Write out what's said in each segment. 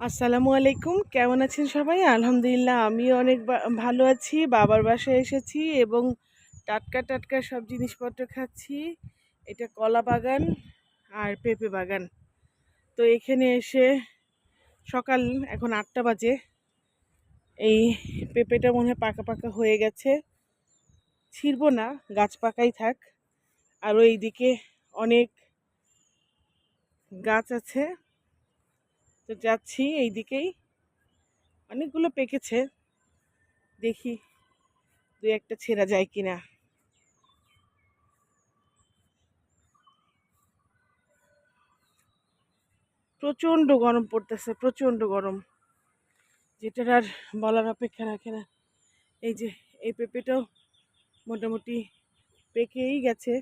আসসালামু আলাইকুম। কেমন আছেন সবাই? আলহামদুলিল্লাহ আমিও অনেক ভালো আছি। বাবার বাসায় এসেছি এবং টাটকা, টাটকা সব জিনিসপত্র খাচ্ছি। এটা কলা বাগান আর পেঁপে বাগান। তো এখানে এসে সকাল এখন ৮টা বাজে। এই পেঁপেটা মনে হয় পাকা, পাকা হয়ে গেছে। ছিঁড়বো না, গাছ পাকাই থাক। আর ওইদিকে অনেক গাছ আছে। তো যাচ্ছি এইদিকেই। অনেকগুলো পেকেছে। দেখি ২-১টা ছেঁড়া যায় কিনা। প্রচণ্ড গরম পড়তেছে, প্রচণ্ড গরম, যেটার আর বলার অপেক্ষা রাখে না। এই যে এই পেঁপেটাও মোটামুটি পেকেই গেছে।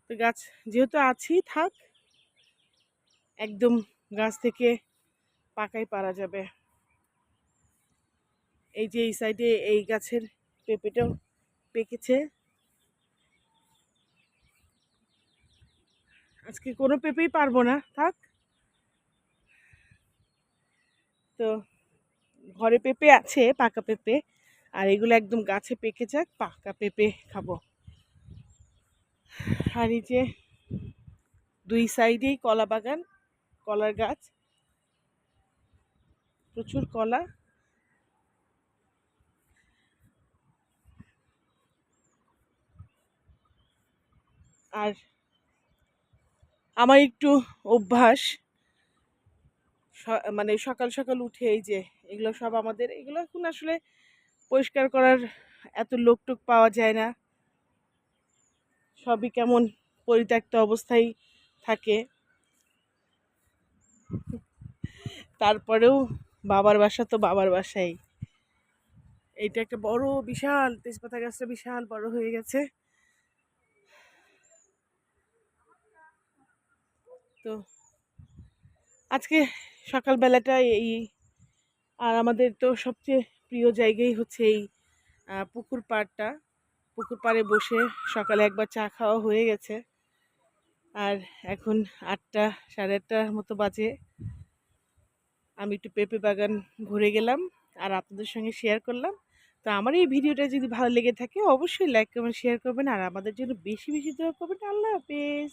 তো গাছ যেহেতু আছি থাক, একদম গাছ থেকে পাকাই পারা যাবে। এই যে এই সাইডে এই গাছের পেঁপেটাও পেকেছে। আজকে কোনো পেঁপেই পারবো না, থাক। তো ঘরে পেঁপে আছে, পাকা পেঁপে, আর এগুলো একদম গাছে পেকে যাক, পাকা পেঁপে খাবো। আর এই যে দুই সাইডেই কলা বাগান, কলার গাছ, প্রচুর কলা। আর আমার একটু অভ্যাস, মানে সকাল সকাল উঠে এই যে এগুলো সব আমাদের, এগুলো এখন আসলে পরিষ্কার করার এত লোকটোক পাওয়া যায় না, সবই কেমন পরিত্যক্ত অবস্থায় থাকে। তারপরেও বাবার বাসা তো বাবার বাসাই। এইটা একটা বড় বিশাল তেজপাতা গাছটা বিশাল বড় হয়ে গেছে। তো আজকে সকালবেলাটা এই, আর আমাদের তো সবচেয়ে প্রিয় জায়গাই হচ্ছে এই পুকুর পাড়টা। পুকুর পাড়ে বসে সকালে একবার চা খাওয়া হয়ে গেছে। আর এখন ৮টা, সাড়ে ৮টার মতো বাজে। আমি একটু পেঁপে বাগান ঘুরে গেলাম আর আপনাদের সঙ্গে শেয়ার করলাম। তো আমার এই ভিডিওটা যদি ভালো লেগে থাকে অবশ্যই লাইক কমেন্ট শেয়ার করবেন, আর আমাদের জন্য বেশি বেশি দোয়া করবেন। আল্লাহ হাফেজ।